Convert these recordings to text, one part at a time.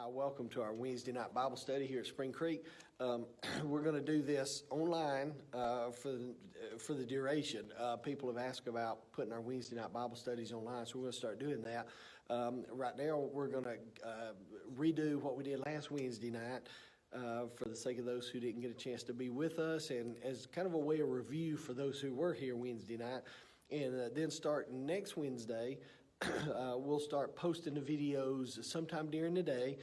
Welcome to our Wednesday night Bible study here at Spring Creek. We're going to do this online for the duration. People have asked about putting our Wednesday night Bible studies online, so we're going to start doing that. Right now, we're going to redo what we did last Wednesday night for the sake of those who didn't get a chance to be with us, and as kind of a way of review for those who were here Wednesday night. And then start next Wednesday. We'll start posting the videos sometime during the day.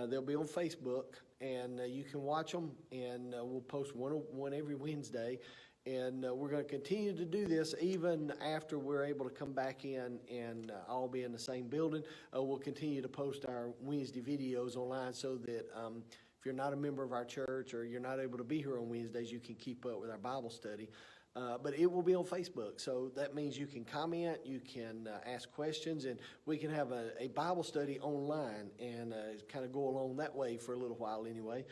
They'll be on Facebook, and you can watch them, and we'll post one every Wednesday. And we're going to continue to do this even after we're able to come back in and all be in the same building. We'll continue to post our Wednesday videos online so that if you're not a member of our church or you're not able to be here on Wednesdays, you can keep up with our Bible study. But it will be on Facebook, so that means you can comment, you can ask questions, and we can have a Bible study online and kind of go along that way for a little while anyway.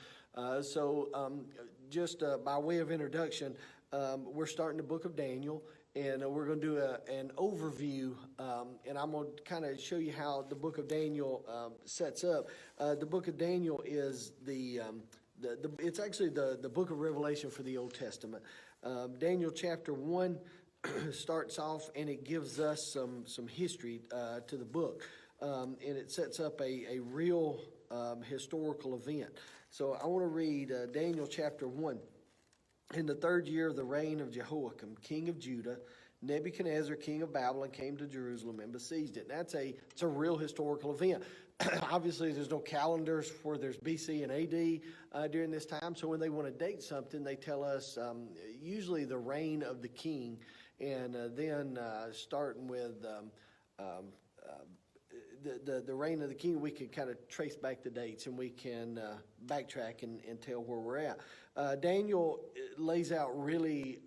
Just by way of introduction, we're starting the book of Daniel, and we're going to do an overview, and I'm going to kind of show you how the book of Daniel sets up. The book of Daniel is it's actually the book of Revelation for the Old Testament. Daniel chapter 1 starts off, and it gives us some history to the book, and it sets up a real historical event. So I want to read Daniel chapter 1. In the third year of the reign of Jehoiakim, king of Judah, Nebuchadnezzar, king of Babylon, came to Jerusalem and besieged it. It's a real historical event. Obviously, there's no calendars where there's BC and AD during this time. So when they want to date something, they tell us usually the reign of the king, and then starting with the reign of the king, we can kind of trace back the dates, and we can backtrack and tell where we're at. Daniel lays out really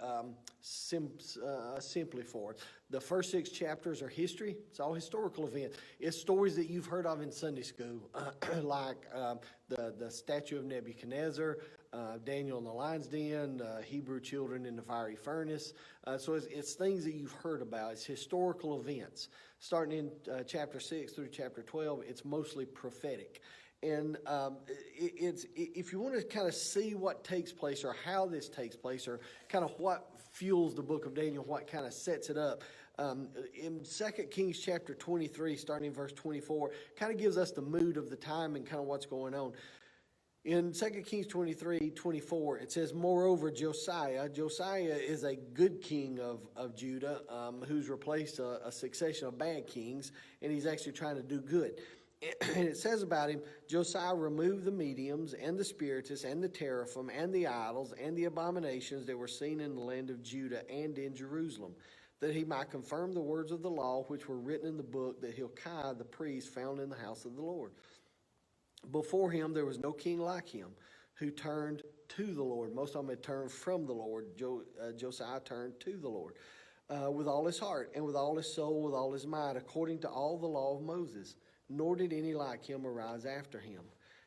simply for us. The first 6 chapters are history. It's all historical events. It's stories that you've heard of in Sunday school, like the statue of Nebuchadnezzar, Daniel in the lion's den, Hebrew children in the fiery furnace. So it's things that you've heard about. It's historical events. Starting in chapter 6 through chapter 12, it's mostly prophetic. And if you want to kind of see what takes place or how this takes place or kind of what fuels the book of Daniel, what kind of sets it up, in 2 Kings chapter 23, starting in verse 24, kind of gives us the mood of the time and kind of what's going on. In 2 Kings 23:24, it says, moreover, Josiah is a good king of Judah who's replaced a succession of bad kings, and he's actually trying to do good. And it says about him, Josiah removed the mediums and the spiritists and the teraphim and the idols and the abominations that were seen in the land of Judah and in Jerusalem, that he might confirm the words of the law which were written in the book that Hilkiah the priest found in the house of the Lord. Before him there was no king like him who turned to the Lord. Most of them had turned from the Lord. Josiah turned to the Lord with all his heart and with all his soul, with all his might, according to all the law of Moses. Nor did any like him arise after him.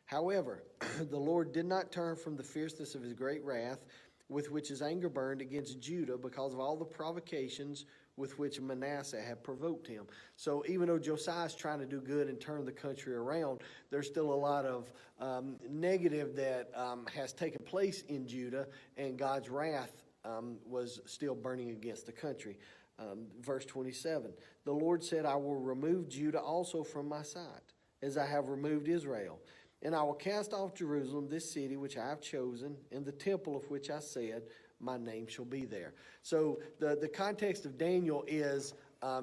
However, the Lord did not turn from the fierceness of his great wrath, with which his anger burned against Judah, because of all the provocations with which Manasseh had provoked him. So even though Josiah is trying to do good and turn the country around, there's still a lot of negative that has taken place in Judah, and God's wrath was still burning against the country. Verse 27, the Lord said, I will remove Judah also from my sight, as I have removed Israel. And I will cast off Jerusalem, this city which I have chosen, and the temple of which I said, my name shall be there. So the context of Daniel is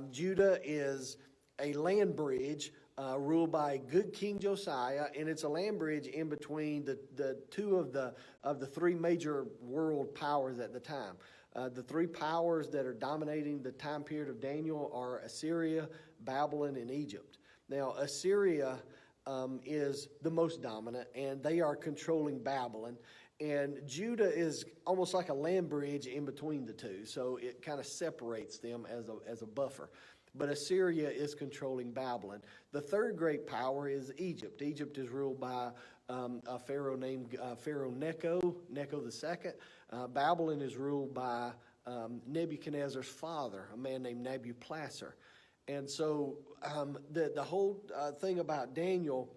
Judah is a land bridge ruled by good King Josiah, and it's a land bridge in between the two of the 3 major world powers at the time. The 3 powers that are dominating the time period of Daniel are Assyria, Babylon, and Egypt. Now, Assyria is the most dominant, and they are controlling Babylon. And Judah is almost like a land bridge in between the two, so it kind of separates them as a buffer. But Assyria is controlling Babylon. The third great power is Egypt. Egypt is ruled by a pharaoh named Pharaoh Necho II. Babylon is ruled by Nebuchadnezzar's father, a man named Nabopolassar. And so the whole thing about Daniel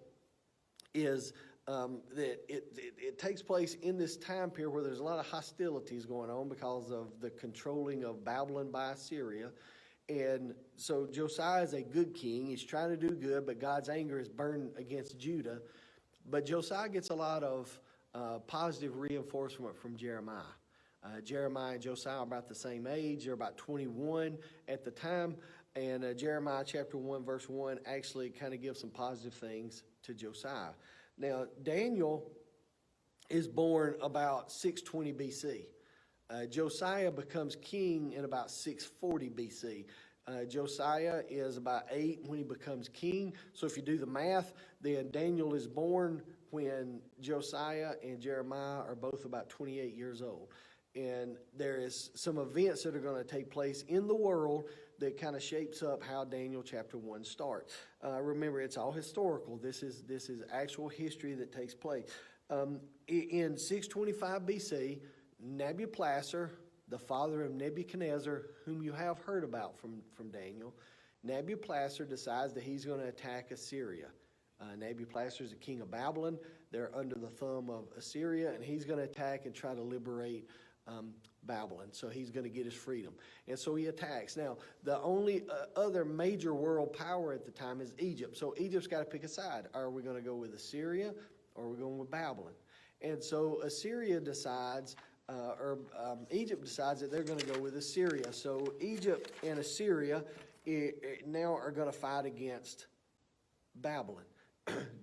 is that it takes place in this time period where there's a lot of hostilities going on because of the controlling of Babylon by Assyria. And so Josiah is a good king. He's trying to do good, but God's anger is burned against Judah. But Josiah gets a lot of positive reinforcement from Jeremiah. Jeremiah and Josiah are about the same age. They're about 21 at the time. And Jeremiah chapter 1, verse 1 actually kind of gives some positive things to Josiah. Now, Daniel is born about 620 BC. Josiah becomes king in about 640 BC. Josiah is about 8 when he becomes king. So if you do the math, then Daniel is born when Josiah and Jeremiah are both about 28 years old. And there is some events that are going to take place in the world that kind of shapes up how Daniel chapter 1 starts. Remember, it's all historical. This is actual history that takes place. In 625 BC, Nabopolassar, the father of Nebuchadnezzar, whom you have heard about from Daniel, Nabopolassar decides that he's going to attack Assyria. Nabopolassar is the king of Babylon. They're under the thumb of Assyria, and he's going to attack and try to liberate Babylon. So he's going to get his freedom. And so he attacks. Now, the only other major world power at the time is Egypt. So Egypt's got to pick a side. Are we going to go with Assyria or are we going with Babylon? And so Assyria decides, Egypt decides that they're going to go with Assyria. So Egypt and Assyria now are going to fight against Babylon.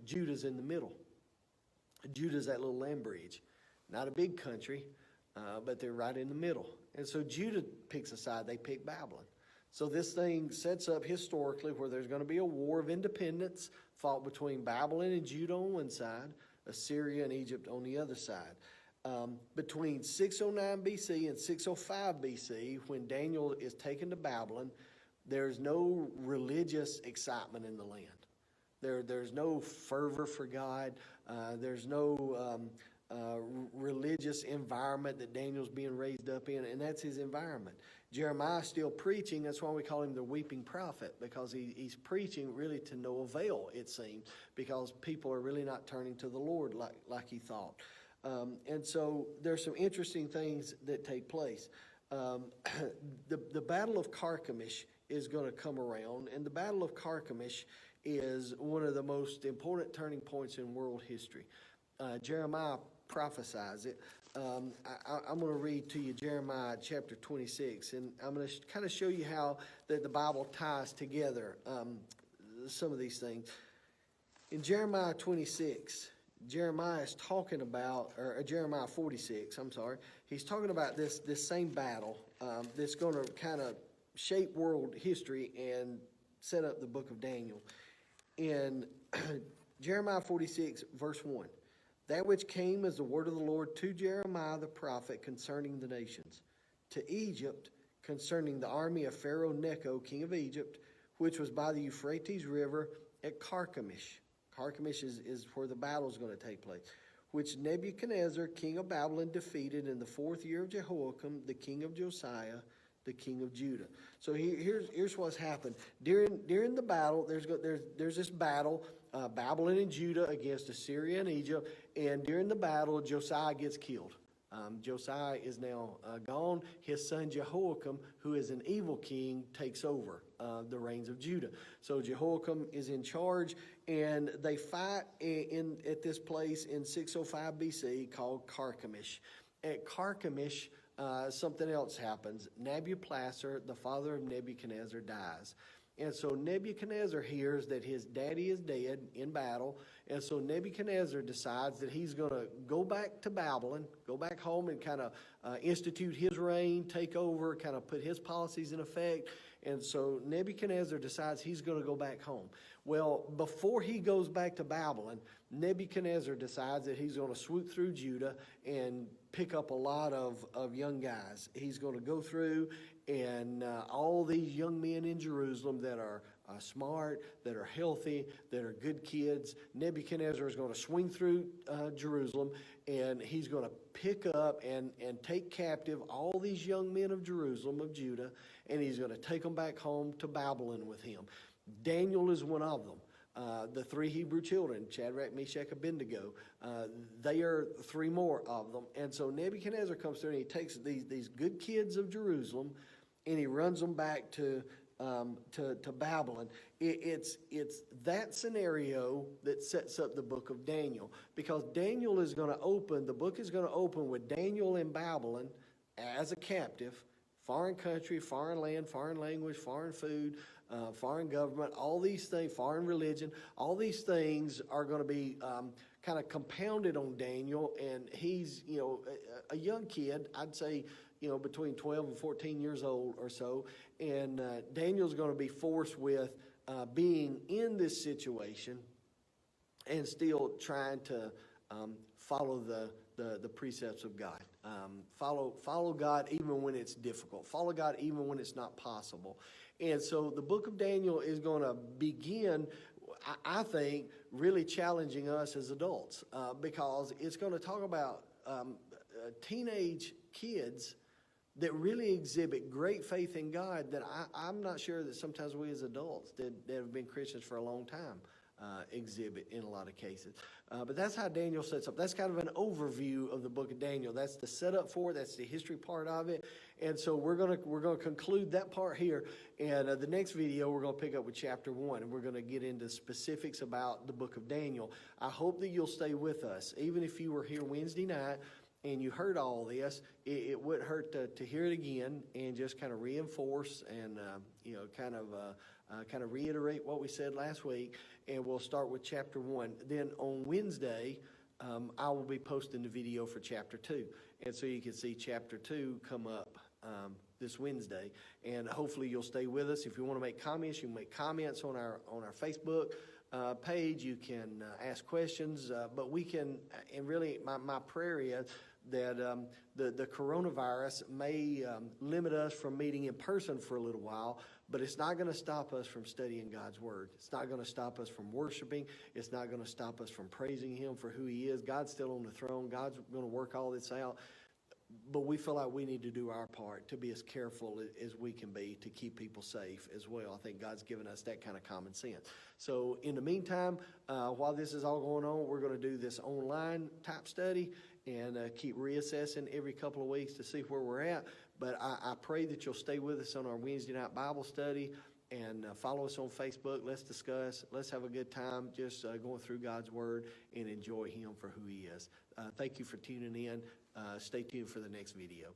Judah's in the middle. Judah's that little land bridge. Not a big country, but they're right in the middle. And so Judah picks a side. They pick Babylon. So this thing sets up historically where there's going to be a war of independence fought between Babylon and Judah on one side, Assyria and Egypt on the other side. Between 609 BC and 605 BC, when Daniel is taken to Babylon, there's no religious excitement in the land. There's no fervor for God. There's no religious environment that Daniel's being raised up in, and that's his environment. Jeremiah's still preaching. That's why we call him the weeping prophet, because he's preaching really to no avail, it seems, because people are really not turning to the Lord like he thought. And so there's some interesting things that take place. The Battle of Carchemish is going to come around, and the Battle of Carchemish is one of the most important turning points in world history. Jeremiah prophesies it. I'm going to read to you Jeremiah chapter 26, and I'm going to kind of show you how that the Bible ties together some of these things. In Jeremiah 26, Jeremiah is talking about, or Jeremiah 46, I'm sorry, he's talking about this same battle that's going to kind of shape world history and set up the book of Daniel. In Jeremiah 46, verse 1, that which came as the word of the Lord to Jeremiah the prophet concerning the nations, to Egypt concerning the army of Pharaoh Necho, king of Egypt, which was by the Euphrates River at Carchemish. Carchemish is where the battle is going to take place, which Nebuchadnezzar, king of Babylon, defeated in the 4th year of Jehoiakim, the king of Josiah, the king of Judah. So here's what's happened. During the battle, there's this battle, Babylon and Judah against Assyria and Egypt, and during the battle, Josiah gets killed. Josiah is now gone. His son Jehoiakim, who is an evil king, takes over the reins of Judah. So Jehoiakim is in charge, and they fight at this place in 605 BC called Carchemish. At Carchemish, something else happens. Nabopolassar, the father of Nebuchadnezzar, dies. And so Nebuchadnezzar hears that his daddy is dead in battle. And so Nebuchadnezzar decides that he's going to go back to Babylon, go back home and kind of institute his reign, take over, kind of put his policies in effect. And so Nebuchadnezzar decides he's going to go back home. Well, before he goes back to Babylon, Nebuchadnezzar decides that he's going to swoop through Judah and pick up a lot of young guys. He's going to go through and all these young men in Jerusalem that are smart, that are healthy, that are good kids. Nebuchadnezzar is going to swing through Jerusalem, and he's going to pick up and take captive all these young men of Jerusalem, of Judah, and he's going to take them back home to Babylon with him. Daniel is one of them. The three Hebrew children, Shadrach, Meshach, Abednego, they are three more of them. And so Nebuchadnezzar comes through and he takes these good kids of Jerusalem and he runs them back to Babylon. It's that scenario that sets up the book of Daniel, because Daniel is going to open, the book is going to open with Daniel in Babylon as a captive, foreign country, foreign land, foreign language, foreign food, foreign government, all these things, foreign religion, all these things are going to be kind of compounded on Daniel. And he's, a young kid, I'd say, between 12 and 14 years old or so. And Daniel's going to be forced with being in this situation and still trying to follow the precepts of God. Follow God even when it's difficult. Follow God even when it's not possible. And so the book of Daniel is going to begin, I think, really challenging us as adults, because it's going to talk about teenage kids that really exhibit great faith in God that I'm not sure that sometimes we as adults that have been Christians for a long time exhibit in a lot of cases. But that's how Daniel sets up. That's kind of an overview of the book of Daniel. That's the setup for it. That's the history part of it. And so we're gonna conclude that part here. And the next video we're gonna pick up with chapter 1, and we're gonna get into specifics about the book of Daniel. I hope that you'll stay with us, even if you were here Wednesday night and you heard all this. It wouldn't hurt to hear it again and just kind of reinforce and kind of reiterate what we said last week. And we'll start with chapter 1. Then on Wednesday, I will be posting the video for chapter 2. And so you can see chapter 2 come up this Wednesday. And hopefully you'll stay with us. If you want to make comments, you can make comments on our Facebook page. You can ask questions. But we can, and really my prayer is that the coronavirus may limit us from meeting in person for a little while, but it's not going to stop us from studying God's Word. It's not going to stop us from worshiping. It's not going to stop us from praising Him for who He is. God's still on the throne. God's going to work all this out. But we feel like we need to do our part to be as careful as we can be to keep people safe as well. I think God's given us that kind of common sense. So in the meantime, while this is all going on, we're going to do this online type study and keep reassessing every couple of weeks to see where we're at. But I pray that you'll stay with us on our Wednesday night Bible study and follow us on Facebook. Let's discuss. Let's have a good time just going through God's Word and enjoy Him for who He is. Thank you for tuning in. Stay tuned for the next video.